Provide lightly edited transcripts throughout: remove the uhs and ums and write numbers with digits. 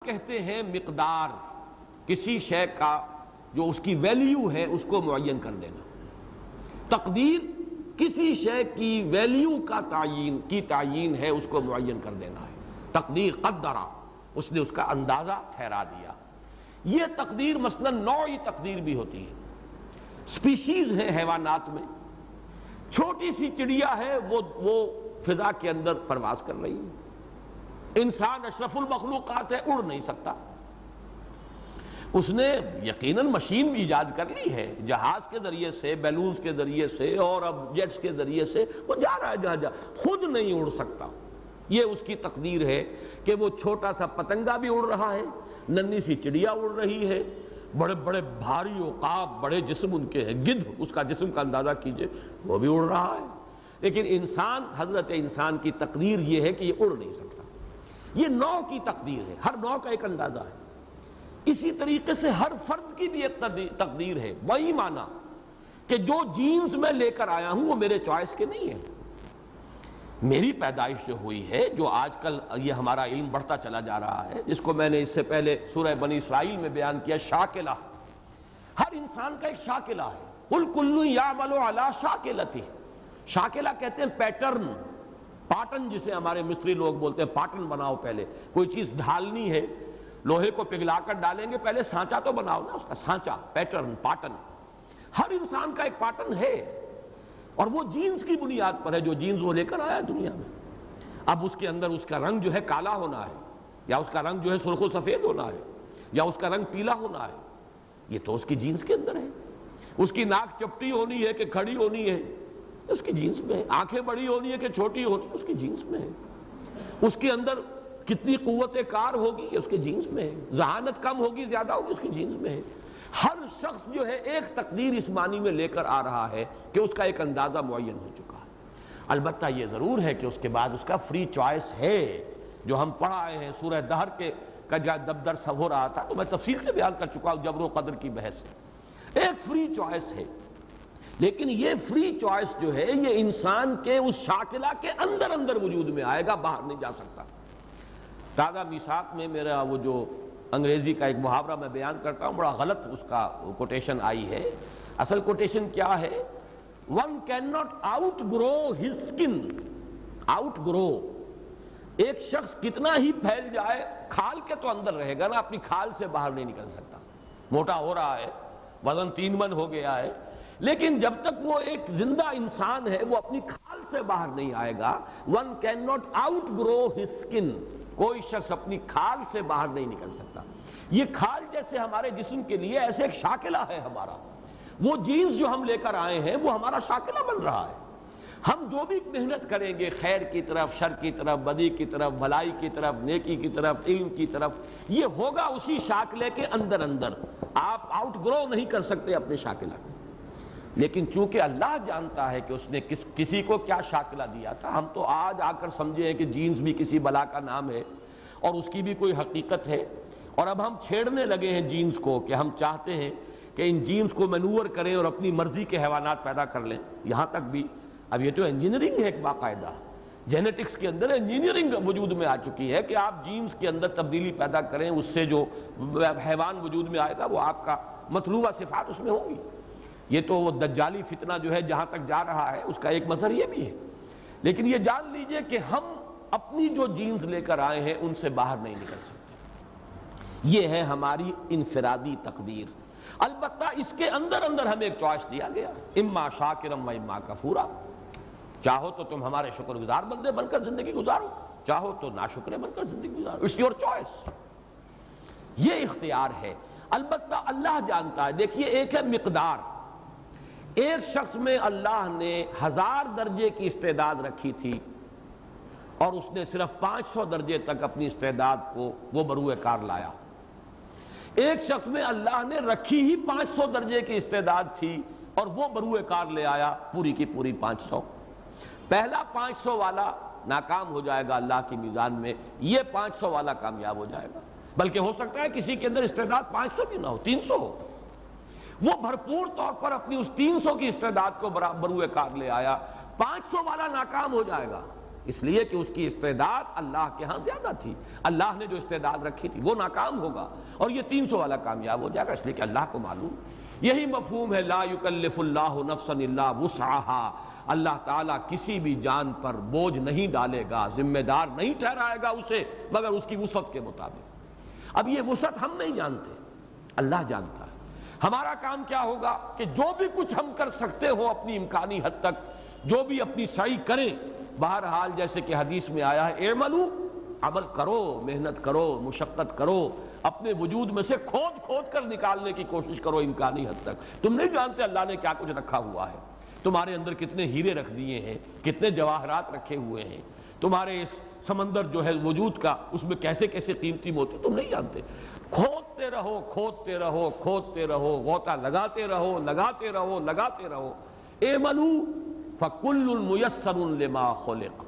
کہتے ہیں مقدار، کسی شے کا جو اس کی ویلیو ہے اس کو معین کر دینا۔ تقدیر کسی شے کی ویلیو کا تعیین ہے، اس کو معین کر دینا ہے۔ تقدیر قدرہ، اس نے اس کا اندازہ ٹھہرا دیا۔ یہ تقدیر مثلا نوعی تقدیر بھی ہوتی ہے۔ سپیشیز ہیں حیوانات میں، چھوٹی سی چڑیا ہے وہ فضا کے اندر پرواز کر رہی ہے۔ انسان اشرف المخلوقات ہے، اڑ نہیں سکتا۔ اس نے یقیناً مشین بھی ایجاد کر لی ہے، جہاز کے ذریعے سے، بیلونز کے ذریعے سے اور اب جیٹس کے ذریعے سے وہ جا رہا ہے جہاں خود نہیں اڑ سکتا۔ یہ اس کی تقدیر ہے کہ وہ چھوٹا سا پتنگا بھی اڑ رہا ہے، ننھی سی چڑیا اڑ رہی ہے، بڑے بڑے بھاری عقاب، بڑے جسم ان کے ہیں، گدھ اس کا جسم کا اندازہ کیجئے، وہ بھی اڑ رہا ہے۔ لیکن انسان، حضرت انسان کی تقدیر یہ ہے کہ یہ اڑ نہیں سکتا۔ یہ نوع کی تقدیر ہے، ہر نوع کا ایک اندازہ ہے۔ اسی طریقے سے ہر فرد کی بھی ایک تقدیر ہے، وہی معنی کہ جو جینز میں لے کر آیا ہوں وہ میرے چوائس کے نہیں ہیں۔ میری پیدائش جو ہوئی ہے، جو آج کل یہ ہمارا علم بڑھتا چلا جا رہا ہے، جس کو میں نے اس سے پہلے سورہ بنی اسرائیل میں بیان کیا، شاکلہ، ہر انسان کا ایک شاکلہ ہے۔ قُلْ كُلٌّ يَعْمَلُ عَلَىٰ شَاكِلَتِهِ، شاکلہ کہتے ہیں پیٹرن، پاٹن جسے ہمارے مصری لوگ بولتے ہیں، پاٹن بناؤ۔ پہلے کوئی چیز ڈھالنی ہے، لوہے کو پگھلا کر ڈالیں گے، پہلے سانچہ تو بناؤ نا، اس کا سانچہ، پیٹرن، پاٹن۔ ہر انسان کا ایک پاٹن ہے، اور وہ جینز کی بنیاد پر ہے، جو جینز وہ لے کر آیا دنیا میں۔ اب اس کے اندر اس کا رنگ جو ہے کالا ہونا ہے، یا اس کا رنگ جو ہے سرخ و سفید ہونا ہے، یا اس کا رنگ پیلا ہونا ہے، یہ تو اس کی جینز کے اندر ہے۔ اس کی ناک چپٹی ہونی ہے کہ کھڑی ہونی ہے، اس کی جینز میں ہے۔ آنکھیں بڑی ہونی ہے کہ چھوٹی ہونی ہے، اس کی جینز میں ہے۔ اس کے اندر کتنی قوت کار ہوگی، اس کے جینز میں ہے۔ ذہانت کم ہوگی زیادہ ہوگی، اس کی جینز میں ہے۔ ہر شخص جو ہے ایک تقدیر اس معنی میں لے کر آ رہا ہے کہ اس کا ایک اندازہ معین ہو چکا ہے۔ البتہ یہ ضرور ہے کہ اس کے بعد اس کا فری چوائس ہے، جو ہم پڑھ آئے ہیں سورہ دہر کا جب درس ہو رہا تھا تو میں تفصیل سے بیان کر چکا ہوں جبر و قدر کی بحث۔ ایک فری چوائس ہے، لیکن یہ فری چوائس جو ہے یہ انسان کے اس شاکلہ کے اندر وجود میں آئے گا، باہر نہیں جا سکتا۔ تازہ میثاق میں میرا وہ جو انگریزی کا ایک محاورہ میں بیان کرتا ہوں، بڑا غلط اس کا کوٹیشن آئی ہے۔ اصل کوٹیشن کیا ہے؟ One can not outgrow his skin. Outgrow, ایک شخص کتنا ہی پھیل جائے، کھال کے تو اندر رہے گا نا، اپنی کھال سے باہر نہیں نکل سکتا۔ موٹا ہو رہا ہے، وزن 3 من ہو گیا ہے، لیکن جب تک وہ ایک زندہ انسان ہے وہ اپنی کھال سے باہر نہیں آئے گا۔ One can not outgrow his skin, کوئی شخص اپنی کھال سے باہر نہیں نکل سکتا۔ یہ کھال جیسے ہمارے جسم کے لیے ایسے ایک شاکلہ ہے ہمارا، وہ جینز جو ہم لے کر آئے ہیں وہ ہمارا شاکلہ بن رہا ہے۔ ہم جو بھی محنت کریں گے خیر کی طرف، شر کی طرف، بدی کی طرف، بھلائی کی طرف، نیکی کی طرف، علم کی طرف، یہ ہوگا اسی شاکلے کے اندر۔ آپ آؤٹ گرو نہیں کر سکتے اپنے شاکلہ کو۔ لیکن چونکہ اللہ جانتا ہے کہ اس نے کسی کو کیا شاکلہ دیا تھا، ہم تو آج آ کر سمجھے ہیں کہ جینز بھی کسی بلا کا نام ہے اور اس کی بھی کوئی حقیقت ہے، اور اب ہم چھیڑنے لگے ہیں جینز کو کہ ہم چاہتے ہیں کہ ان جینز کو مینور کریں اور اپنی مرضی کے حیوانات پیدا کر لیں۔ یہاں تک بھی اب یہ تو انجینئرنگ ہے ایک باقاعدہ، جینیٹکس کے اندر انجینئرنگ وجود میں آ چکی ہے کہ آپ جینز کے اندر تبدیلی پیدا کریں، اس سے جو حیوان وجود میں آئے گا وہ آپ کا مطلوبہ صفات اس میں ہوں گی۔ یہ تو وہ دجالی فتنہ جو ہے جہاں تک جا رہا ہے اس کا ایک مظہر یہ بھی ہے۔ لیکن یہ جان لیجئے کہ ہم اپنی جو جینز لے کر آئے ہیں ان سے باہر نہیں نکل سکتے۔ یہ ہے ہماری انفرادی تقدیر۔ البتہ اس کے اندر ہمیں ایک چوائس دیا گیا، اما شاکرم و اما کفورا۔ چاہو تو تم ہمارے شکر گزار بندے بن کر زندگی گزارو، چاہو تو ناشکرے بن کر زندگی گزارو، اٹس یور چوائس۔ یہ اختیار ہے۔ البتہ اللہ جانتا ہے۔ دیکھیے، ایک ہے مقدار، ایک شخص میں اللہ نے 1000 درجے کی استعداد رکھی تھی اور اس نے صرف 500 درجے تک اپنی استعداد کو وہ بروئے کار لایا۔ ایک شخص میں اللہ نے رکھی ہی 500 درجے کی استعداد تھی اور وہ بروئے کار لے آیا پوری کی پوری 500۔ پہلا 500 والا ناکام ہو جائے گا اللہ کی میزان میں، یہ 500 والا کامیاب ہو جائے گا۔ بلکہ ہو سکتا ہے کسی کے اندر استعداد 500 بھی نہ ہو، 300 ہو، وہ بھرپور طور پر اپنی اس 300 کی استعداد کو بروئے کار لے آیا، 500 والا ناکام ہو جائے گا، اس لیے کہ اس کی استعداد اللہ کے ہاں زیادہ تھی. اللہ نے جو استعداد رکھی تھی وہ ناکام ہوگا اور یہ 300 والا کامیاب ہو جائے گا، اس لیے کہ اللہ کو معلوم. یہی مفہوم ہے لا یکلف اللہ نفسا الا وسعها. اللہ تعالیٰ کسی بھی جان پر بوجھ نہیں ڈالے گا، ذمہ دار نہیں ٹھہرائے گا اسے مگر اس کی وسعت کے مطابق. اب یہ وسعت ہم نہیں جانتے، اللہ جانتا ہے. ہمارا کام کیا ہوگا کہ جو بھی کچھ ہم کر سکتے ہو اپنی امکانی حد تک، جو بھی اپنی سعی کریں. بہرحال جیسے کہ حدیث میں آیا ہے اعملوا، عمل کرو، محنت کرو، مشقت کرو، اپنے وجود میں سے کھود کھود کر نکالنے کی کوشش کرو امکانی حد تک. تم نہیں جانتے اللہ نے کیا کچھ رکھا ہوا ہے، تمہارے اندر کتنے ہیرے رکھ دیے ہیں، کتنے جواہرات رکھے ہوئے ہیں، تمہارے اس سمندر جو ہے وجود کا اس میں کیسے کیسے قیمتی موتی تم نہیں جانتے. کھودتے رہو، کھودتے رہو، کھودتے رہو، غوطہ لگاتے رہو، لگاتے رہو، لگاتے رہو. اعملوا فکل میسر لما خلق.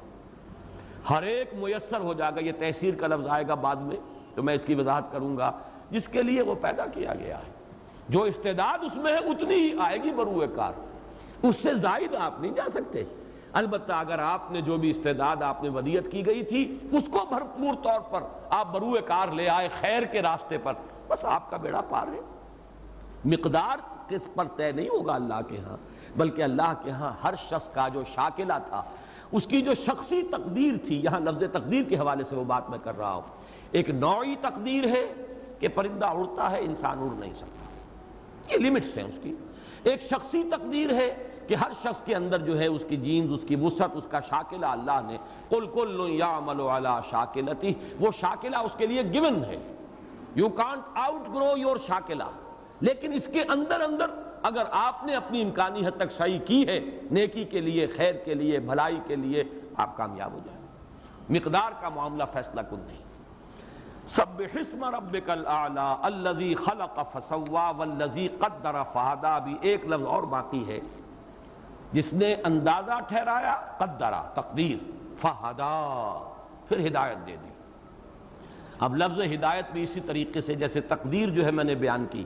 ہر ایک میسر ہو جائے گا. یہ تیسیر کا لفظ آئے گا بعد میں تو میں اس کی وضاحت کروں گا. جس کے لیے وہ پیدا کیا گیا ہے، جو استعداد اس میں ہے اتنی ہی آئے گی بروئے کار، اس سے زائد آپ نہیں جا سکتے. البتہ اگر آپ نے جو بھی استعداد آپ نے ودیعت کی گئی تھی اس کو بھرپور طور پر آپ بروئے کار لے آئے خیر کے راستے پر، بس آپ کا بیڑا پار ہے. مقدار کس پر طے نہیں ہوگا اللہ کے ہاں، بلکہ اللہ کے ہاں ہر شخص کا جو شاکلہ تھا، اس کی جو شخصی تقدیر تھی. یہاں لفظ تقدیر کے حوالے سے وہ بات میں کر رہا ہوں. ایک نوعی تقدیر ہے کہ پرندہ اڑتا ہے، انسان اڑ نہیں سکتا، یہ لمٹس ہیں اس کی. ایک شخصی تقدیر ہے کہ ہر شخص کے اندر جو ہے اس کی جینز، اس کی وسعت، اس کا شاکلہ اللہ نے قل کل یعمل علی شاکلتہ، وہ شاکلہ اس کے لیے گیون ہے. You can't outgrow your شاکلہ. لیکن اس کے اندر اندر اگر آپ نے اپنی امکانی حد تک سعی کی ہے نیکی کے لیے، خیر کے لیے، بھلائی کے لیے، آپ کامیاب ہو جائیں. مقدار کا معاملہ فیصلہ کن نہیں. سبح اسم ربک الاعلی الذی خلق فسوی والذی قدر فہدی. بھی ایک لفظ اور باقی ہے، جس نے اندازہ ٹھہرایا، قدرہ تقدیر، فہدا پھر ہدایت دے دی. اب لفظ ہدایت بھی اسی طریقے سے جیسے تقدیر جو ہے میں نے بیان کی،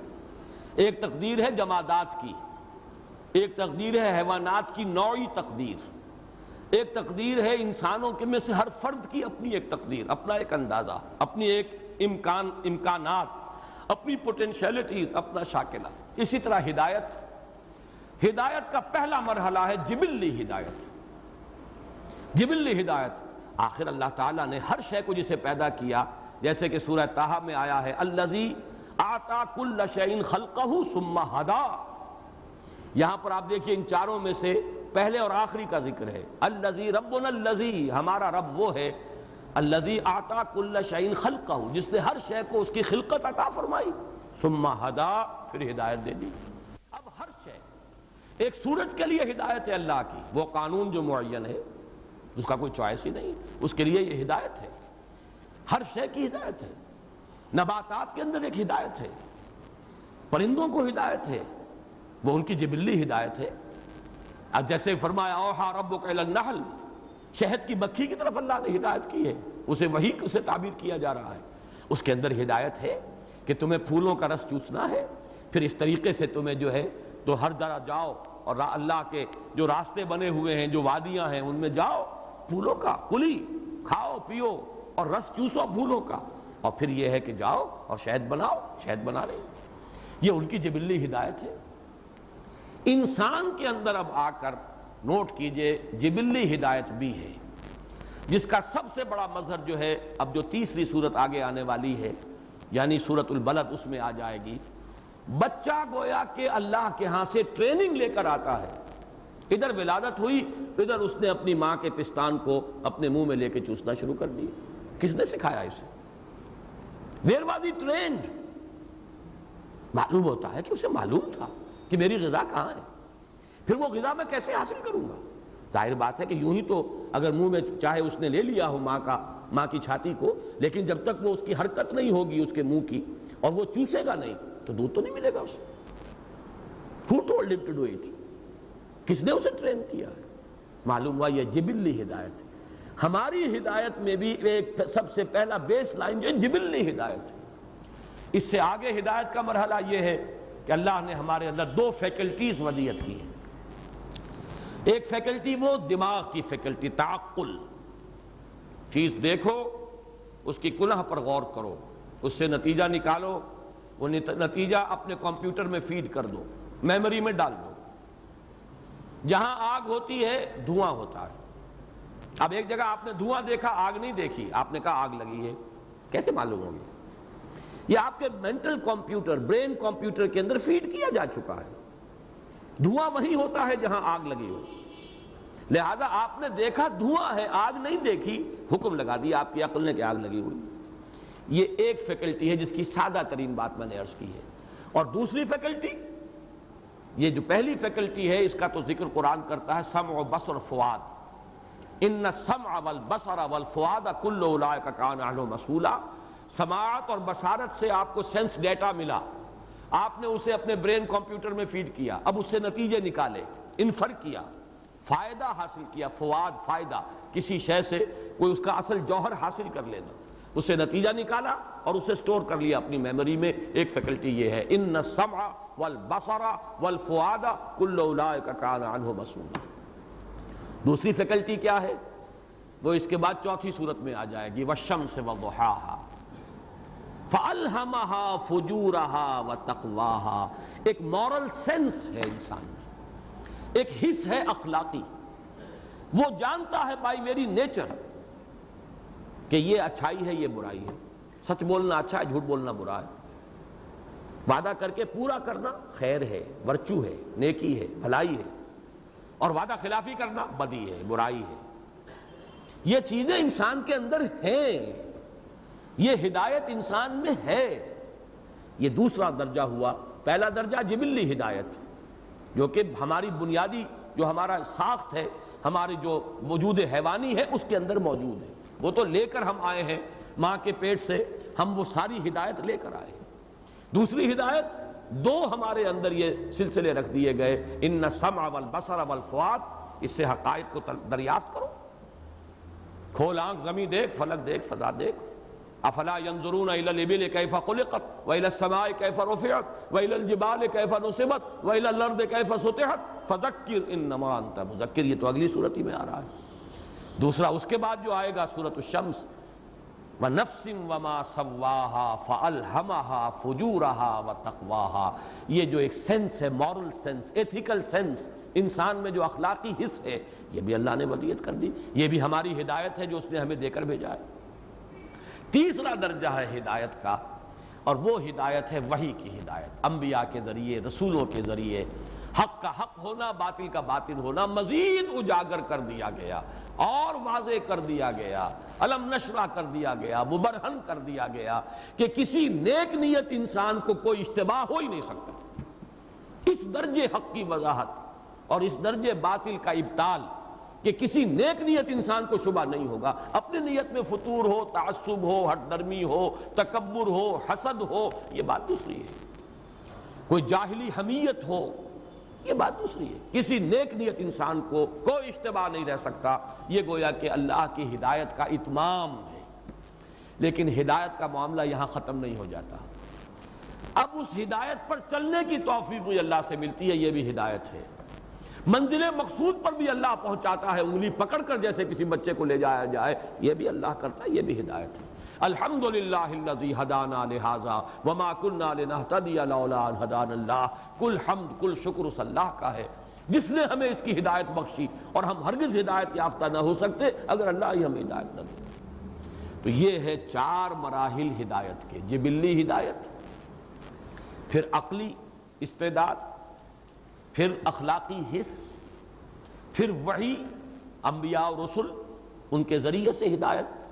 ایک تقدیر ہے جمادات کی، ایک تقدیر ہے حیوانات کی نوعی تقدیر، ایک تقدیر ہے انسانوں کے میں سے ہر فرد کی اپنی ایک تقدیر، اپنا ایک اندازہ، اپنی ایک امکانات، اپنی پوٹینشیلٹیز، اپنا شاکلہ. اسی طرح ہدایت کا پہلا مرحلہ ہے جبلی ہدایت. جبلی ہدایت آخر اللہ تعالیٰ نے ہر شے کو جسے پیدا کیا، جیسے کہ سورہ طٰہٰ میں آیا ہے الذی اعطی کل شیء خلقہ ثم ہدی. یہاں پر آپ دیکھیے ان چاروں میں سے پہلے اور آخری کا ذکر ہے. الذی ربنا الذی، ہمارا رب وہ ہے، الذی اعطی کل شیء خلقہ، جس نے ہر شے کو اس کی خلقت عطا فرمائی، ثم ہدی پھر ہدایت دے دی. اب ہر شے، ایک سورج کے لیے ہدایت ہے اللہ کی، وہ قانون جو معین ہے اس کا کوئی چوائس ہی نہیں، اس کے لیے یہ ہدایت ہے. ہر شے کی ہدایت ہے. نباتات کے اندر ایک ہدایت ہے، پرندوں کو ہدایت ہے، وہ ان کی جبلی ہدایت ہے. اب جیسے فرمایا اوحیٰ ربک الی النحل، شہد کی مکھی کی طرف اللہ نے ہدایت کی ہے، اسے وہی سے تعبیر کیا جا رہا ہے. اس کے اندر ہدایت ہے کہ تمہیں پھولوں کا رس چوسنا ہے، پھر اس طریقے سے تمہیں جو ہے تو ہر جگہ جاؤ اور اللہ کے جو راستے بنے ہوئے ہیں، جو وادیاں ہیں ان میں جاؤ، پھولوں کا کلی کھاؤ پیو اور رس چوسو پھولوں کا، اور پھر یہ ہے کہ جاؤ اور شہد بناؤ، شہد بنا رہے. یہ ان کی جبلی ہدایت ہے. انسان کے اندر اب آ کر نوٹ کیجئے جبلی ہدایت بھی ہے، جس کا سب سے بڑا مظہر جو ہے اب جو تیسری صورت آگے آنے والی ہے یعنی سورۃ البلد، اس میں آ جائے گی. بچہ گویا کہ اللہ کے ہاں سے ٹریننگ لے کر آتا ہے. ادھر ولادت ہوئی، ادھر اس نے اپنی ماں کے پستان کو اپنے منہ میں لے کے چوسنا شروع کر دیا. کس نے سکھایا اسے؟ Where was he trained? معلوم ہوتا ہے کہ اسے معلوم تھا کہ میری غذا کہاں ہے، پھر وہ غذا میں کیسے حاصل کروں گا. ظاہر بات ہے کہ یوں ہی تو اگر منہ میں چاہے اس نے لے لیا ہو ماں کی چھاتی کو، لیکن جب تک وہ اس کی حرکت نہیں ہوگی اس کے منہ کی اور وہ چوسے گا نہیں تو دودھ تو نہیں ملے گا اسے. Who told him to do it؟ کس نے اسے ٹرین کیا ہے؟ معلوم ہوا یہ جبلی ہدایت ہے. ہماری ہدایت میں بھی ایک سب سے پہلا بیس لائن جو جبلی ہدایت ہے. اس سے آگے ہدایت کا مرحلہ یہ ہے کہ اللہ نے ہمارے اندر دو فیکلٹیز ودیعت کی ہیں. ایک فیکلٹی وہ دماغ کی فیکلٹی، تعقل، چیز دیکھو، اس کی کنہ پر غور کرو، اس سے نتیجہ نکالو، وہ نتیجہ اپنے کمپیوٹر میں فیڈ کر دو، میموری میں ڈال دو۔ جہاں آگ ہوتی ہے دھواں ہوتا ہے۔ اب ایک جگہ آپ نے دھواں دیکھا، آگ نہیں دیکھی، آپ نے کہا آگ لگی ہے، کیسے معلوم ہوگی؟ یہ آپ کے مینٹل کمپیوٹر، برین کمپیوٹر کے اندر فیڈ کیا جا چکا ہے۔ دھواں وہی ہوتا ہے جہاں آگ لگی ہو، لہذا آپ نے دیکھا دھواں ہے، آگ نہیں دیکھی، حکم لگا دیا آپ کی عقل نے کہ آگ لگی ہوئی۔ یہ ایک فیکلٹی ہے جس کی سادہ ترین بات میں نے عرض کی ہے۔ اور دوسری فیکلٹی، یہ جو پہلی فیکلٹی ہے اس کا تو ذکر قرآن کرتا ہے سمع و بصر فؤاد، ان السمع والبصر والفؤاد کل اولئک کان عنہ مسئولا۔ سماعت اور بصارت سے آپ کو سینس ڈیٹا ملا، آپ نے اسے اپنے برین کمپیوٹر میں فیڈ کیا، اب اس سے نتیجے نکالے، انفر کیا، فائدہ حاصل کیا۔ فواد فائدہ، کسی شے سے کوئی اس کا اصل جوہر حاصل کر لینا، اس سے نتیجہ نکالا اور اسے سٹور کر لیا اپنی میموری میں۔ ایک فیکلٹی یہ ہے، ان السمع والبصر والفؤاد کل اولئک کان عنہ مسئولا۔ دوسری فیکلٹی کیا ہے؟ وہ اس کے بعد چوتھی صورت میں آ جائے گی، والشمس وضحاها فألہمہا فجورہا وتقواہا۔ ایک مورل سینس ہے انسان میں، ایک حس ہے اخلاقی، وہ جانتا ہے بائی ویری نیچر کہ یہ اچھائی ہے، یہ برائی ہے، سچ بولنا اچھا ہے، جھوٹ بولنا برا ہے، وعدہ کر کے پورا کرنا خیر ہے، ورچو ہے، نیکی ہے، بھلائی ہے، اور وعدہ خلافی کرنا بدی ہے، برائی ہے۔ یہ چیزیں انسان کے اندر ہیں، یہ ہدایت انسان میں ہے۔ یہ دوسرا درجہ ہوا۔ پہلا درجہ جبلی ہدایت، جو کہ ہماری بنیادی جو ہمارا ساخت ہے، ہماری جو وجود حیوانی ہے اس کے اندر موجود ہے، وہ تو لے کر ہم آئے ہیں ماں کے پیٹ سے، ہم وہ ساری ہدایت لے کر آئے ہیں۔ دوسری ہدایت، دو ہمارے اندر یہ سلسلے رکھ دیے گئے، ان السمع والبصر والفؤاد، اس سے حقائق کو دریافت کرو، کھول آنکھ، زمین دیکھ، فلک دیکھ، فضا دیکھ۔ افلا ينظرون الى الابل كيف خلقت والى السماء كيف رفعت والى الجبال كيف نصبت والى الارض كيف سطحت فذكر انما انت مذکر۔ یہ تو اگلی صورت ہی میں آ رہا ہے۔ دوسرا اس کے بعد جو آئے گا سورۃ الشمس، وَنَفْسٍ وَمَا سَوَّاهَا فَأَلْهَمَهَا فُجُورَهَا وَتَقْوَاهَا۔ یہ جو ایک سینس ہے، مورل سینس، ایتھیکل سینس، انسان میں جو اخلاقی حس ہے، یہ بھی اللہ نے ودیت کر دی، یہ بھی ہماری ہدایت ہے جو اس نے ہمیں دے کر بھیجا ہے۔ تیسرا درجہ ہے ہدایت کا، اور وہ ہدایت ہے وحی کی ہدایت، انبیاء کے ذریعے، رسولوں کے ذریعے، حق کا حق ہونا، باطل کا باطل ہونا مزید اجاگر کر دیا گیا اور واضح کر دیا گیا، علم نشرہ کر دیا گیا، مبرہن کر دیا گیا کہ کسی نیک نیت انسان کو کوئی اشتباہ ہو ہی نہیں سکتا۔ اس درجے حق کی وضاحت اور اس درجے باطل کا ابطال کہ کسی نیک نیت انسان کو شبہ نہیں ہوگا۔ اپنی نیت میں فتور ہو، تعصب ہو، ہٹ درمی ہو، تکبر ہو، حسد ہو، یہ بات دوسری ہے، کوئی جاہلی حمیت ہو، یہ بات دوسری ہے۔ کسی نیک نیت انسان کو کوئی اشتباہ نہیں رہ سکتا۔ یہ گویا کہ اللہ کی ہدایت کا اتمام ہے۔ لیکن ہدایت کا معاملہ یہاں ختم نہیں ہو جاتا، اب اس ہدایت پر چلنے کی توفیق بھی اللہ سے ملتی ہے، یہ بھی ہدایت ہے۔ منزل مقصود پر بھی اللہ پہنچاتا ہے، انگلی پکڑ کر جیسے کسی بچے کو لے جایا جائے، یہ بھی اللہ کرتا ہے، یہ بھی ہدایت ہے۔ الحمدللہ الذی ہدانا لہذا وما کنا لنہتدی لولا ان ہدانا اللہ۔ کل حمد، کل شکر اس اللہ کا ہے جس نے ہمیں اس کی ہدایت بخشی، اور ہم ہرگز ہدایت یافتہ نہ ہو سکتے اگر اللہ ہی ہمیں ہدایت نہ دے۔ تو یہ ہے چار مراحل ہدایت کے، جبلی ہدایت، پھر عقلی استعداد، پھر اخلاقی حس، پھر وحی، انبیاء اور رسل، ان کے ذریعے سے ہدایت،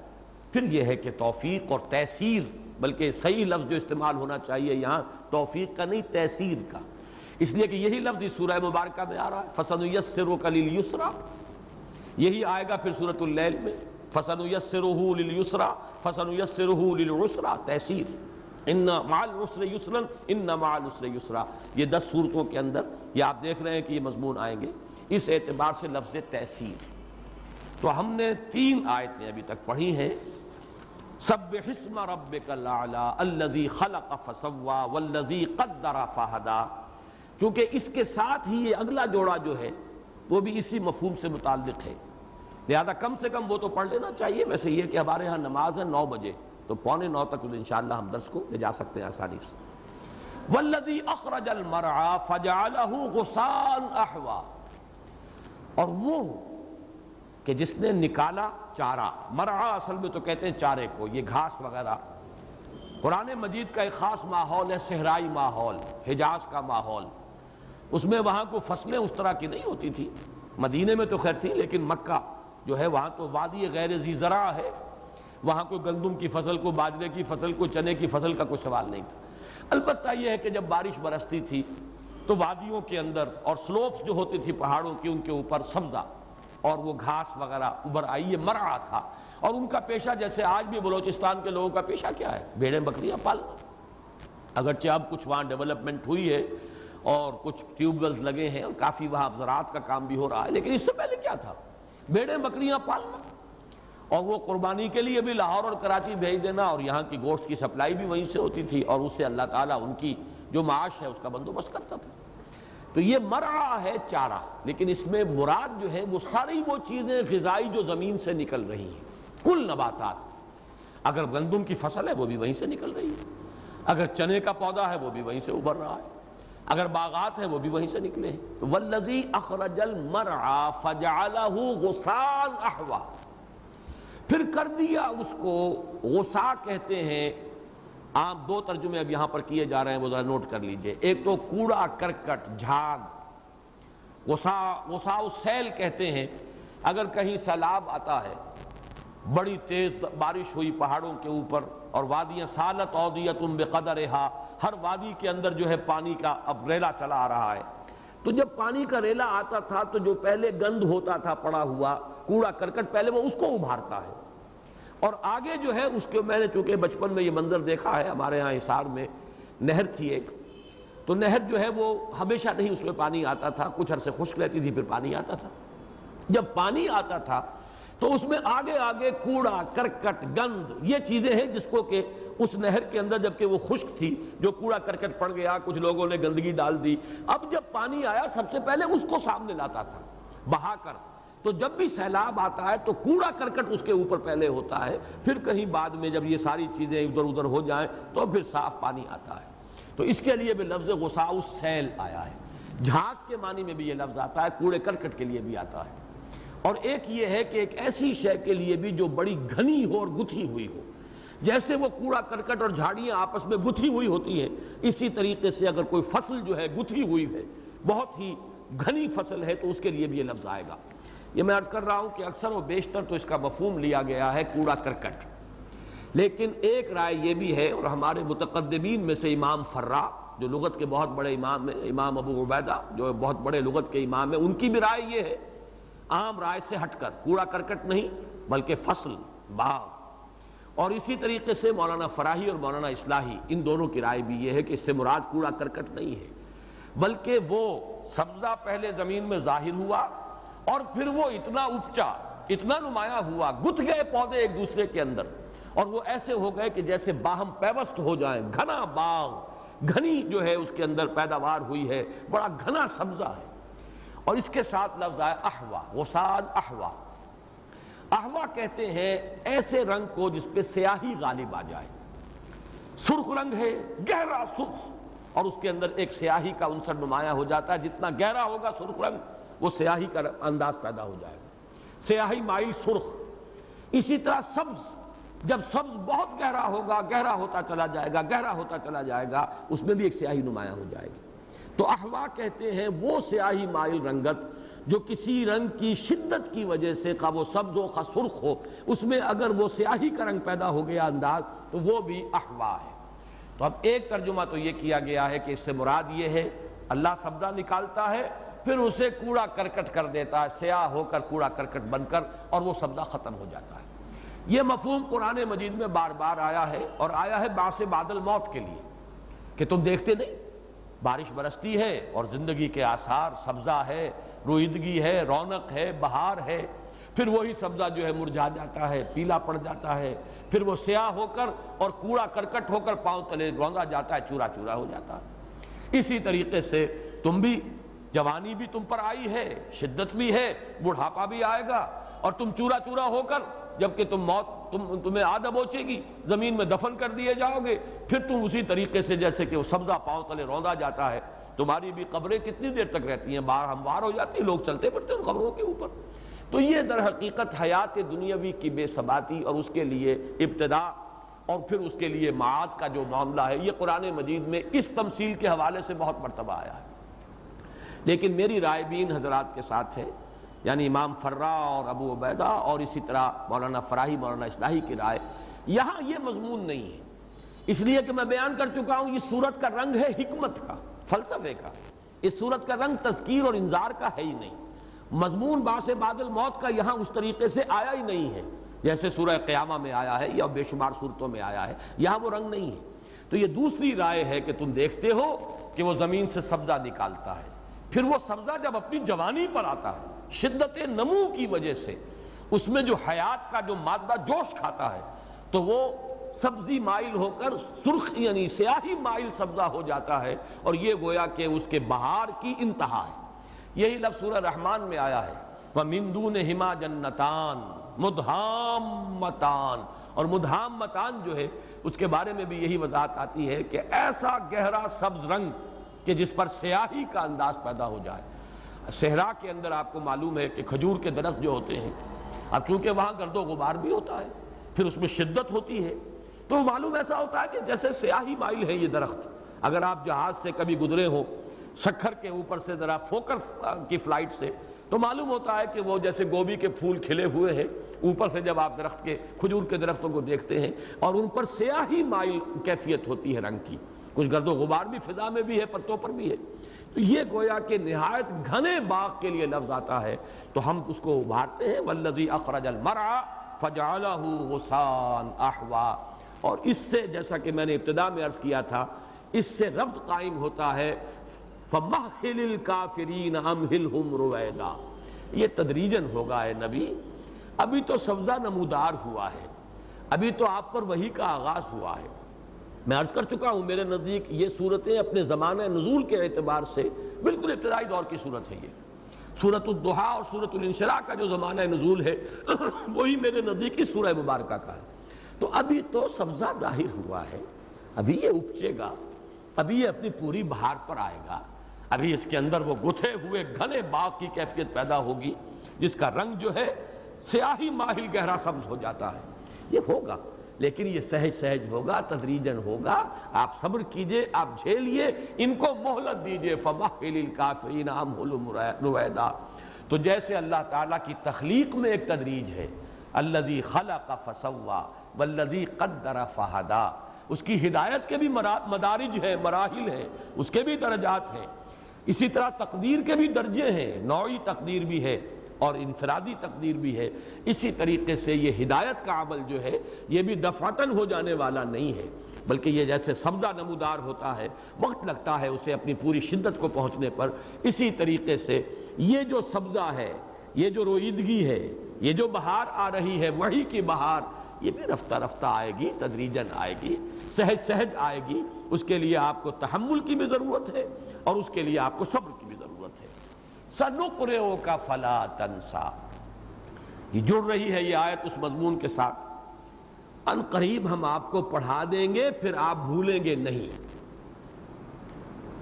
پھر یہ ہے کہ توفیق اور تیسیر، بلکہ صحیح لفظ جو استعمال ہونا چاہیے یہاں توفیق کا نہیں، تیسیر کا، اس لیے کہ یہی لفظ اس سورہ مبارکہ میں آ رہا ہے، فَسَنُيَسِّرُكَ لِلْيُسْرَىٰ، یہی آئے گا پھر سورۃ اللیل میں، فَسَنُيَسِّرُهُ لِلْيُسْرَىٰ فَسَنُيَسِّرُهُ لِلْعُسْرَىٰ، تیسیر، ان مع العسر یسرا ان مع العسر یسرا۔ یہ 10 صورتوں کے اندر یہ آپ دیکھ رہے ہیں کہ یہ مضمون آئیں گے، اس اعتبار سے لفظ تیسیر۔ تو ہم نے 3 آیتیں ابھی تک پڑھی ہیں، سبح اسم ربک الاعلی الذی خلق فسوی والذی قدر فہدی، چونکہ اس کے ساتھ ہی یہ اگلا جوڑا جو ہے وہ بھی اسی مفہوم سے متعلق ہے لہذا کم سے کم وہ تو پڑھ لینا چاہیے. ویسے یہ کہ ہمارے ہاں نماز ہے 9 بجے، تو 8:45 تک انشاءاللہ ہم درس کو لے جا سکتے ہیں آسانی سے. والذی اخرج المرعى فجعله غثاء احوا، اور وہ کہ جس نے نکالا چارہ. مرعا اصل میں تو کہتے ہیں چارے کو، یہ گھاس وغیرہ. قرآن مجید کا ایک خاص ماحول ہے، صحرائی ماحول، حجاز کا ماحول. اس میں وہاں کو فصلیں اس طرح کی نہیں ہوتی تھی. مدینے میں تو خیر تھی، لیکن مکہ جو ہے وہاں تو وادی غیر ذی زرع ہے. وہاں کوئی گندم کی فصل، کو باجرے کی فصل، کو چنے کی فصل کا کوئی سوال نہیں تھا. البتہ یہ ہے کہ جب بارش برستی تھی تو وادیوں کے اندر اور سلوپس جو ہوتی تھی پہاڑوں کی، ان کے اوپر سبزہ اور وہ گھاس وغیرہ ابھر آئی. یہ مرعا تھا. اور ان کا پیشہ جیسے آج بھی بلوچستان کے لوگوں کا پیشہ کیا ہے؟ بھیڑیں بکریاں پالنا. اگرچہ اب کچھ وہاں ڈیولپمنٹ ہوئی ہے اور کچھ ٹیوب ویلز لگے ہیں اور کافی وہاں زراعت کا کام بھی ہو رہا ہے، لیکن اس سے پہلے کیا تھا؟ بھیڑیں بکریاں پالنا، اور وہ قربانی کے لیے بھی لاہور اور کراچی بھیج دینا، اور یہاں کی گوشت کی سپلائی بھی وہیں سے ہوتی تھی، اور اس سے اللہ تعالیٰ ان کی جو معاش ہے اس کا بندوبست کرتا تھا. تو یہ مرعا ہے چارہ، لیکن اس میں مراد جو ہے وہ ساری وہ چیزیں غذائی جو زمین سے نکل رہی ہیں. کل نباتات، اگر گندم کی فصل ہے وہ بھی وہیں سے نکل رہی ہے، اگر چنے کا پودا ہے وہ بھی وہیں سے ابھر رہا ہے، اگر باغات ہیں وہ بھی وہیں سے نکلے ہیں. والذی اخرج المرعى فجعله غثاء احوا، پھر کر دیا اس کو. غثاء کہتے ہیں، عام 2 ترجمے اب یہاں پر کیے جا رہے ہیں، وہ ذرا نوٹ کر لیجئے. ایک تو کوڑا کرکٹ، جھاگ. غثاء السیل کہتے ہیں. اگر کہیں سیلاب آتا ہے، بڑی تیز بارش ہوئی پہاڑوں کے اوپر، اور وادیاں سالت اودیۃ بقدرہا، ہر وادی کے اندر جو ہے پانی کا اب ریلا چلا آ رہا ہے. تو جب پانی کا ریلا آتا تھا تو جو پہلے گند ہوتا تھا پڑا ہوا کوڑا کرکٹ، پہلے وہ اس کو ابھارتا ہے، اور آگے جو ہے اس کے، میں نے چونکہ بچپن میں یہ منظر دیکھا ہے، ہمارے ہاں حصار میں نہر تھی ایک، تو نہر جو ہے وہ ہمیشہ نہیں اس میں پانی آتا تھا، کچھ عرصے خشک رہتی تھی پھر پانی آتا تھا. جب پانی آتا تھا تو اس میں آگے آگے کوڑا کرکٹ گند یہ چیزیں ہیں جس کو کہ اس نہر کے اندر جبکہ وہ خشک تھی جو کوڑا کرکٹ پڑ گیا، کچھ لوگوں نے گندگی ڈال دی. اب جب پانی آیا سب سے پہلے اس کو سامنے لاتا تھا بہا کر. تو جب بھی سیلاب آتا ہے تو کوڑا کرکٹ اس کے اوپر پہلے ہوتا ہے، پھر کہیں بعد میں جب یہ ساری چیزیں ادھر ادھر ہو جائیں تو پھر صاف پانی آتا ہے. تو اس کے لیے بھی لفظ غثاء السیل آیا ہے. جھاگ کے معنی میں بھی یہ لفظ آتا ہے، کوڑے کرکٹ کے لیے بھی آتا ہے. اور ایک یہ ہے کہ ایک ایسی شے کے لیے بھی جو بڑی گھنی ہو اور گتھی ہوئی ہو. جیسے وہ کوڑا کرکٹ اور جھاڑیاں آپس میں گتھی ہوئی ہوتی ہیں، اسی طریقے سے اگر کوئی فصل جو ہے گتھی ہوئی ہے، بہت ہی گھنی فصل ہے، تو اس کے لیے بھی یہ لفظ آئے گا. یہ میں عرض کر رہا ہوں کہ اکثر و بیشتر تو اس کا مفہوم لیا گیا ہے کوڑا کرکٹ. لیکن ایک رائے یہ بھی ہے، اور ہمارے متقدمین میں سے امام فرا جو لغت کے بہت بڑے امام ہیں، امام ابو عبیدہ جو بہت بڑے لغت کے امام ہیں، ان کی بھی رائے یہ ہے، عام رائے سے ہٹ کر، کوڑا کرکٹ نہیں بلکہ فصل، باغ. اور اسی طریقے سے مولانا فراہی اور مولانا اصلاحی، ان دونوں کی رائے بھی یہ ہے کہ اس سے مراد کوڑا کرکٹ نہیں ہے، بلکہ وہ سبزہ پہلے زمین میں ظاہر ہوا اور پھر وہ اتنا اپچا، اتنا نمایاں ہوا، گتھ گئے پودے ایک دوسرے کے اندر، اور وہ ایسے ہو گئے کہ جیسے باہم پیوست ہو جائیں. گھنا باغ، گھنی جو ہے اس کے اندر پیداوار ہوئی ہے، بڑا گھنا سبزہ ہے. اور اس کے ساتھ لفظ آئے احوا، غثاء احوا. احوا کہتے ہیں ایسے رنگ کو جس پہ سیاہی غالب آ جائے. سرخ رنگ ہے، گہرا سرخ، اور اس کے اندر ایک سیاہی کا عنصر نمایاں ہو جاتا ہے. جتنا گہرا ہوگا سرخ رنگ، وہ سیاہی کا انداز پیدا ہو جائے گا، سیاہی مائل سرخ. اسی طرح سبز، جب سبز بہت گہرا ہوگا، گہرا ہوتا چلا جائے گا، گہرا ہوتا چلا جائے گا، اس میں بھی ایک سیاہی نمایاں ہو جائے گی. تو احوا کہتے ہیں وہ سیاہی مائل رنگت جو کسی رنگ کی شدت کی وجہ سے، خواہ وہ سبز ہو خواہ سرخ ہو، اس میں اگر وہ سیاہی کا رنگ پیدا ہو گیا انداز، تو وہ بھی احوا ہے. تو اب ایک ترجمہ تو یہ کیا گیا ہے کہ اس سے مراد یہ ہے اللہ سبزہ نکالتا ہے پھر اسے کوڑا کرکٹ کر دیتا ہے، سیاہ ہو کر کوڑا کرکٹ بن کر، اور وہ سبزہ ختم ہو جاتا ہے. یہ مفہوم قرآن مجید میں بار بار آیا ہے، اور آیا ہے بعث بعد الموت کے لیے، کہ تم دیکھتے نہیں بارش برستی ہے اور زندگی کے آثار، سبزہ ہے، رویدگی ہے، رونق ہے، بہار ہے، پھر وہی سبزہ جو ہے مرجھا جاتا ہے، پیلا پڑ جاتا ہے، پھر وہ سیاہ ہو کر اور کوڑا کرکٹ ہو کر پاؤں تلے روندا جاتا ہے، چورا چورا ہو جاتا ہے. اسی طریقے سے تم بھی، جوانی بھی تم پر آئی ہے، شدت بھی ہے، بڑھاپا بھی آئے گا، اور تم چورا چورا ہو کر جبکہ تمہیں آ دبوچے گی زمین میں دفن کر دیے جاؤ گے، پھر تم اسی طریقے سے جیسے کہ وہ سبزہ پاؤں تلے روندا جاتا ہے، تمہاری بھی قبریں کتنی دیر تک رہتی ہیں، باہر ہموار ہو جاتی ہیں، لوگ چلتے پھرتے ان قبروں کے اوپر۔ تو یہ در حقیقت حیات دنیاوی کی بے ثباتی اور اس کے لیے ابتدا اور پھر اس کے لیے معاد کا جو معاملہ ہے، یہ قرآن مجید میں اس تمثیل کے حوالے سے بہت مرتبہ آیا ہے۔ لیکن میری رائے بھی ان حضرات کے ساتھ ہے، یعنی امام فرا اور ابو عبیدہ اور اسی طرح مولانا فراہی، مولانا اصلاحی کی رائے، یہاں یہ مضمون نہیں ہے، اس لیے کہ میں بیان کر چکا ہوں اس صورت کا رنگ ہے حکمت کا، فلسفے کا، اس صورت کا رنگ تذکیر اور انذار کا ہے ہی نہیں۔ مضمون بعث بعد الموت کا یہاں اس طریقے سے آیا ہی نہیں ہے جیسے سورہ قیامہ میں آیا ہے یا بے شمار صورتوں میں آیا ہے، یہاں وہ رنگ نہیں ہے۔ تو یہ دوسری رائے ہے کہ تم دیکھتے ہو کہ وہ زمین سے سبزہ نکالتا ہے، پھر وہ سبزہ جب اپنی جوانی پر آتا ہے، شدت نمو کی وجہ سے اس میں جو حیات کا جو مادہ جوش کھاتا ہے تو وہ سبزی مائل ہو کر سرخ یعنی سیاہی مائل سبزہ ہو جاتا ہے، اور یہ گویا کہ اس کے بہار کی انتہا ہے۔ یہی لفظ سورہ رحمان میں آیا ہے، وَمِن دُونِهِمَا جَنَّتَانِ مُدْحَامَّتَانِ، اور مدھامتان جو ہے اس کے بارے میں بھی یہی وضاحت آتی ہے کہ ایسا گہرا سبز رنگ کہ جس پر سیاہی کا انداز پیدا ہو جائے۔ صحرا کے اندر آپ کو معلوم ہے کہ کھجور کے درخت جو ہوتے ہیں، اب چونکہ وہاں گرد و غبار بھی ہوتا ہے، پھر اس میں شدت ہوتی ہے، تو معلوم ایسا ہوتا ہے کہ جیسے سیاہی مائل ہے یہ درخت۔ اگر آپ جہاز سے کبھی گزرے ہو سکھر کے اوپر سے ذرا فوکر کی فلائٹ سے، تو معلوم ہوتا ہے کہ وہ جیسے گوبھی کے پھول کھلے ہوئے ہیں، اوپر سے جب آپ درخت کے کھجور کے درختوں کو دیکھتے ہیں اور ان پر سیاہی مائل کیفیت ہوتی ہے رنگ کی، کچھ گرد و غبار بھی فضا میں بھی ہے، پتوں پر بھی ہے، تو یہ گویا کہ نہایت گھنے باغ کے لیے لفظ آتا ہے، تو ہم اس کو ابھارتے ہیں والذی اخرج المرعى فجعلہ غثاء احوا، اور اس سے جیسا کہ میں نے ابتدا میں عرض کیا تھا، اس سے ربط قائم ہوتا ہے فَمَهِّلِ الْكَافِرِينَ أَمْهِلْهُمْ رُوَيْدًا، یہ تدریجاً ہوگا اے نبی، ابھی تو سبزہ نمودار ہوا ہے، ابھی تو آپ پر وحی کا آغاز ہوا ہے۔ میں عرض کر چکا ہوں میرے نزدیک یہ صورتیں اپنے زمانہ نزول کے اعتبار سے بالکل ابتدائی دور کی صورت ہے۔ یہ سورۃ الضحیٰ اور سورۃ الانشراح کا جو زمانہ نزول ہے وہی میرے نزدیک اس سورہ مبارکہ کا ہے۔ تو ابھی تو سبزہ ظاہر ہوا ہے، ابھی یہ اپجے گا، ابھی یہ اپنی پوری بہار پر آئے گا، ابھی اس کے اندر وہ گتھے ہوئے گھنے باغ کی کیفیت پیدا ہوگی جس کا رنگ جو ہے سیاہی ماہل گہرا سبز ہو جاتا ہے۔ یہ ہوگا، لیکن یہ سہج سہج ہوگا، تدریجاً ہوگا، آپ صبر کیجئے، آپ جھیلیے، ان کو مہلت دیجئے۔ فَمَهِّلِ الْكَافِرِينَ أَمْهِلْهُمْ رُوَيْدًا، تو جیسے اللہ تعالیٰ کی تخلیق میں ایک تدریج ہے، الَّذِي خَلَقَ فَسَوَّى وَالَّذِي قَدَّرَ فَهَدَى، اس کی ہدایت کے بھی مدارج ہیں، مراحل ہیں، اس کے بھی درجات ہیں، اسی طرح تقدیر کے بھی درجے ہیں، نوعی تقدیر بھی ہے اور انفرادی تقدیر بھی ہے۔ اسی طریقے سے یہ ہدایت کا عمل جو ہے یہ بھی دفعتاً ہو جانے والا نہیں ہے، بلکہ یہ جیسے سبزہ نمودار ہوتا ہے، وقت لگتا ہے اسے اپنی پوری شدت کو پہنچنے پر، اسی طریقے سے یہ جو سبزہ ہے، یہ جو روئیدگی ہے، یہ جو بہار آ رہی ہے، وحی کی بہار، یہ بھی رفتہ رفتہ آئے گی، تدریجاً آئے گی، سہج سہج آئے گی۔ اس کے لیے آپ کو تحمل کی بھی ضرورت ہے اور اس کے لیے آپ کو صبر کی بھی ضرورت ہے۔ سَنُقْرِئُكَ فَلَا تَنْسَى، یہ جڑ رہی ہے یہ آیت اس مضمون کے ساتھ، ان قریب ہم آپ کو پڑھا دیں گے پھر آپ بھولیں گے نہیں۔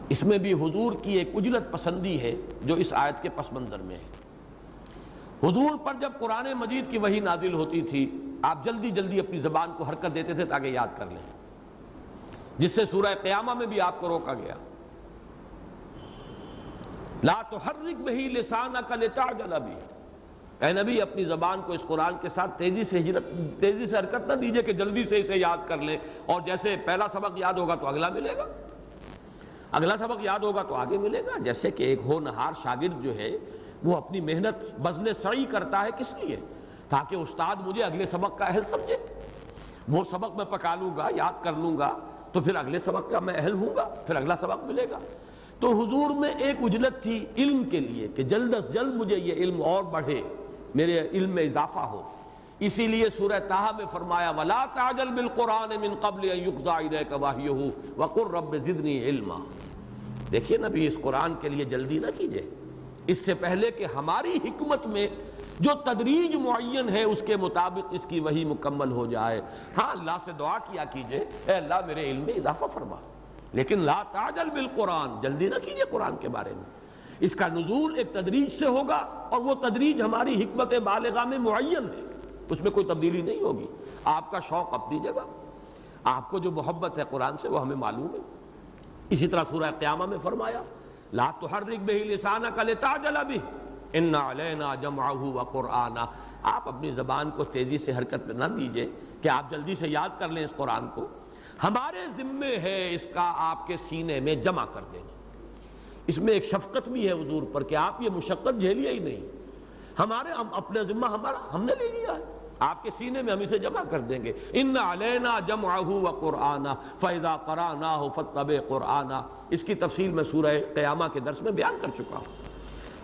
اس میں بھی حضور کی ایک اجلت پسندی ہے جو اس آیت کے پس منظر میں ہے۔ حضور پر جب قرآن مجید کی وحی نازل ہوتی تھی، آپ جلدی جلدی اپنی زبان کو حرکت دیتے تھے تاکہ یاد کر لیں، جس سے سورہ قیامہ میں بھی آپ کو روکا گیا، لا تحرک بہ لسانک لتعجل بہ، اے نبی اپنی زبان کو اس قرآن کے ساتھ تیزی سے حرکت نہ دیجئے کہ جلدی سے اسے یاد کر لیں، اور جیسے پہلا سبق یاد ہوگا تو اگلا ملے گا، اگلا سبق یاد ہوگا تو آگے ملے گا۔ جیسے کہ ایک ہونہار شاگرد جو ہے وہ اپنی محنت بذل سعی کرتا ہے، کس لیے؟ تاکہ استاد مجھے اگلے سبق کا اہل سمجھے، وہ سبق میں پکا لوں گا، یاد کر لوں گا تو پھر اگلے سبق کا میں اہل ہوں گا، پھر اگلا سبق ملے گا۔ تو حضور میں ایک اجلت تھی علم کے لیے کہ جلد از جلد مجھے یہ علم اور بڑھے، میرے علم میں اضافہ ہو، اسی لیے سورہ طٰہٰ میں فرمایا وَلَا تَعْجَلْ بِالْقُرْآنِ مِن قَبْلِ أَن يُقْضَىٰ إِلَيْكَ وَحْيُهُ وَقُلْ رَبِّ زِدْنِي عِلْمًا۔ دیکھیے نبی، اس قرآن کے لیے جلدی نہ کیجئے، اس سے پہلے کہ ہماری حکمت میں جو تدریج معین ہے اس کے مطابق اس کی وحی مکمل ہو جائے۔ ہاں اللہ سے دعا کیا کیجئے، اے اللہ میرے علم میں اضافہ فرما، لیکن لا تعجل بالقرآن، جلدی نہ کیجئے قرآن کے بارے میں۔ اس کا نزول ایک تدریج سے ہوگا، اور وہ تدریج ہماری حکمت بالغہ میں معین ہے، اس میں کوئی تبدیلی نہیں ہوگی۔ آپ کا شوق اپنی جگہ، آپ کو جو محبت ہے قرآن سے وہ ہمیں معلوم ہے۔ اسی طرح سورہ قیامہ میں فرمایا لا تحرک بہ لسانک لتعجل بہ ان علینا جمعہ وقرآنہ، آپ اپنی زبان کو تیزی سے حرکت نہ دیجئے کہ آپ جلدی سے یاد کر لیں اس قرآن کو، ہمارے ذمے ہے اس کا آپ کے سینے میں جمع کر دینا۔ اس میں ایک شفقت بھی ہے حضور پر کہ آپ یہ مشقت جھیلیے ہی نہیں، ہمارے اپنے ذمہ ہم نے لے لیا ہے، آپ کے سینے میں ہم اسے جمع کر دیں گے۔ ان علینا جمعہ وقرآنہ فاذا قرأناہ فاتبع قرآنہ، اس کی تفصیل میں سورہ قیامہ کے درس میں بیان کر چکا ہوں۔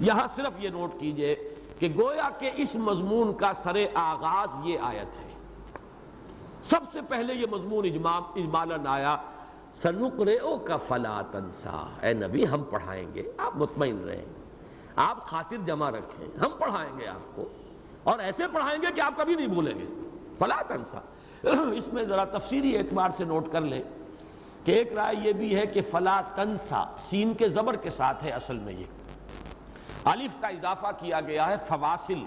یہاں صرف یہ نوٹ کیجئے کہ گویا کہ اس مضمون کا سر آغاز یہ آیت ہے۔ سب سے پہلے یہ مضمون اجمالاً آیا سنقرئک فلا تنسیٰ، اے نبی ہم پڑھائیں گے، آپ مطمئن رہیں، آپ خاطر جمع رکھیں، ہم پڑھائیں گے آپ کو، اور ایسے پڑھائیں گے کہ آپ کبھی نہیں بھولیں گے۔ فلا تنسیٰ، اس میں ذرا تفسیری اعتبار سے نوٹ کر لیں کہ ایک رائے یہ بھی ہے کہ فلا تنسیٰ سین کے زبر کے ساتھ ہے، اصل میں یہ الف کا اضافہ کیا گیا ہے فواصل،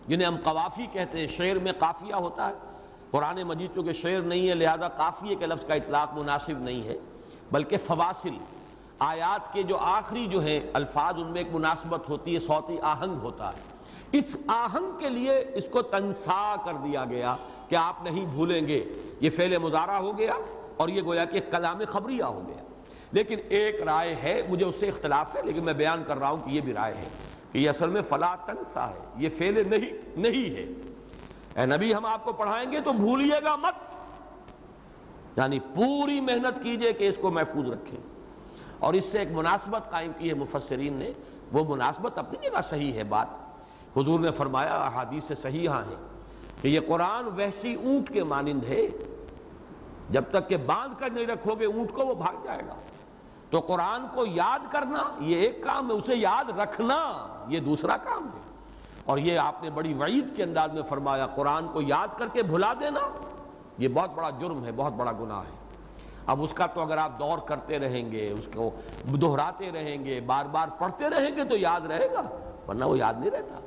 جنہیں ہم قوافی کہتے ہیں، شعر میں قافیہ ہوتا ہے، قرآن مجید چونکہ شعر نہیں ہے لہذا قافیے کے لفظ کا اطلاق مناسب نہیں ہے، بلکہ فواصل، آیات کے جو آخری جو ہیں الفاظ ان میں ایک مناسبت ہوتی ہے، صوتی آہنگ ہوتا ہے، اس آہنگ کے لیے اس کو تنسا کر دیا گیا کہ آپ نہیں بھولیں گے۔ یہ فعل مضارع ہو گیا اور یہ گویا کہ کلام خبریہ ہو گیا۔ لیکن ایک رائے ہے، مجھے اس سے اختلاف ہے لیکن میں بیان کر رہا ہوں کہ یہ بھی رائے ہے کہ یہ اصل میں فلا تنسا ہے، یہ فعل نہیں ہے۔ اے نبی ہم آپ کو پڑھائیں گے تو بھولیے گا مت، یعنی پوری محنت کیجئے کہ اس کو محفوظ رکھیں۔ اور اس سے ایک مناسبت قائم کی ہے مفسرین نے، وہ مناسبت اپنی جگہ صحیح ہے بات۔ حضور نے فرمایا احادیث سے صحیحہ ہیں کہ یہ قرآن وحشی اونٹ کے مانند ہے، جب تک کہ باندھ کر نہیں رکھو گے اونٹ کو وہ بھاگ جائے گا۔ تو قرآن کو یاد کرنا یہ ایک کام ہے، اسے یاد رکھنا یہ دوسرا کام ہے۔ اور یہ آپ نے بڑی وعید کے انداز میں فرمایا، قرآن کو یاد کر کے بھلا دینا یہ بہت بڑا جرم ہے، بہت بڑا گناہ ہے۔ اب اس کا تو اگر آپ دور کرتے رہیں گے، اس کو دہراتے رہیں گے، بار بار پڑھتے رہیں گے تو یاد رہے گا، ورنہ وہ یاد نہیں رہتا۔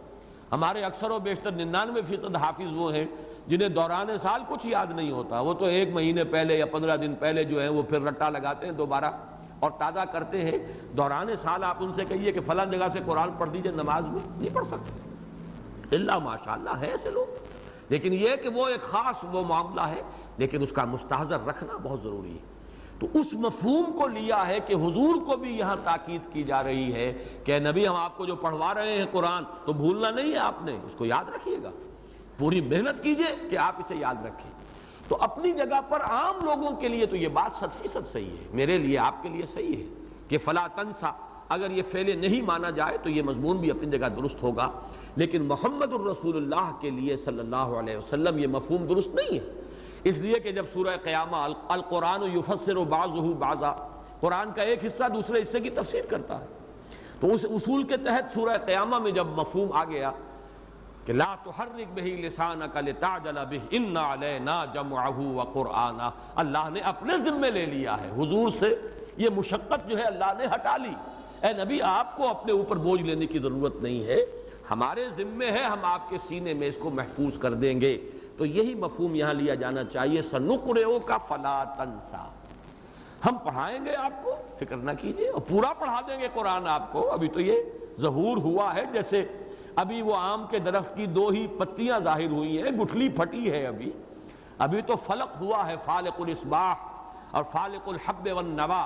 ہمارے اکثر و بیشتر 99% حافظ وہ ہیں جنہیں دوران سال کچھ یاد نہیں ہوتا، وہ تو ایک مہینے پہلے یا 15 دن پہلے جو ہیں وہ پھر رٹا لگاتے ہیں دوبارہ اور تازہ کرتے ہیں۔ دوران سال آپ ان سے کہیے کہ فلاں جگہ سے قرآن پڑھ دیجئے، نماز میں نہیں پڑھ سکتے، اللہ ماشاءاللہ ہے ایسے لوگ، لیکن یہ کہ وہ ایک خاص وہ معاملہ ہے، لیکن اس کا مستحضر رکھنا بہت ضروری ہے۔ تو اس مفہوم کو لیا ہے کہ حضور کو بھی یہاں تاکید کی جا رہی ہے کہ نبی ہم آپ کو جو پڑھوا رہے ہیں قرآن تو بھولنا نہیں ہے، آپ نے اس کو یاد رکھیے گا، پوری محنت کیجئے کہ آپ اسے یاد رکھیں۔ تو اپنی جگہ پر عام لوگوں کے لیے تو یہ بات 100% صحیح ہے، میرے لیے آپ کے لیے صحیح ہے کہ فلا تنسا، اگر یہ فعل نہیں مانا جائے تو یہ مضمون بھی اپنی جگہ درست ہوگا، لیکن محمد الرسول اللہ کے لیے صلی اللہ علیہ وسلم یہ مفہوم درست نہیں ہے، اس لیے کہ جب سورہ قیامہ القرآن یفسر بعضہ بعضا، قرآن کا ایک حصہ دوسرے حصے کی تفسیر کرتا ہے، تو اس اصول کے تحت سورہ قیامہ میں جب مفہوم آ گیا کہ لا تحرک بہ لسانک لتعجل بہ ان علینا جمعہ وقرآنہ، اللہ نے اپنے ذمے لے لیا ہے، حضور سے یہ مشقت جو ہے اللہ نے ہٹا لی۔ اے نبی آپ کو اپنے اوپر بوجھ لینے کی ضرورت نہیں ہے، ہمارے ذمے ہے، ہم آپ کے سینے میں اس کو محفوظ کر دیں گے۔ تو یہی مفہوم یہاں لیا جانا چاہیے، سنقرئک فلا تنسیٰ، ہم پڑھائیں گے آپ کو، فکر نہ کیجئے، اور پورا پڑھا دیں گے قرآن آپ کو۔ ابھی تو یہ ظہور ہوا ہے، جیسے ابھی وہ آم کے درخت کی 2 ہی پتیاں ظاہر ہوئی ہیں، گٹھلی پھٹی ہے، ابھی تو فلق ہوا ہے، فالق الاصباح اور فالق الحب والنوا،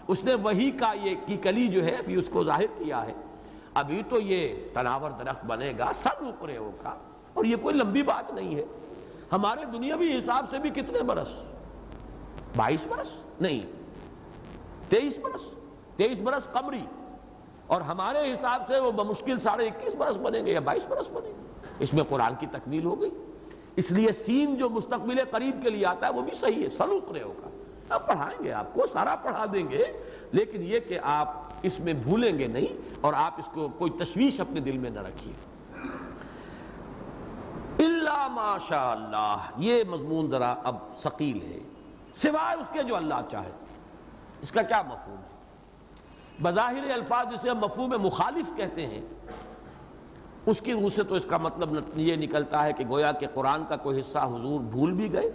اس نے وحی کا یہ کی کلی جو ہے ابھی اس کو ظاہر کیا ہے، ابھی تو یہ تناور درخت بنے گا، سنقرئک، اور یہ کوئی لمبی بات نہیں ہے۔ ہمارے دنیاوی حساب سے بھی کتنے برس، 22 برس نہیں، 23 برس، 23 برس قمری، اور ہمارے حساب سے وہ بمشکل 21.5 برس بنیں گے یا 22 برس بنیں گے، اس میں قرآن کی تکمیل ہو گئی۔ اس لیے سین جو مستقبل قریب کے لیے آتا ہے وہ بھی صحیح ہے، سنقرئک، اب پڑھائیں گے آپ کو، سارا پڑھا دیں گے، لیکن یہ کہ آپ اس میں بھولیں گے نہیں، اور آپ اس کو کوئی تشویش اپنے دل میں نہ رکھیے۔ ما شاء اللہ، یہ مضمون ذرا اب ثقیل ہے، سوائے اس کے جو اللہ چاہے، اس کا کیا مفہوم ہے؟ بظاہر الفاظ جسے ہم مفہوم مخالف کہتے ہیں، اس کی روح سے تو اس کا مطلب یہ نکلتا ہے کہ گویا کہ قرآن کا کوئی حصہ حضور بھول بھی گئے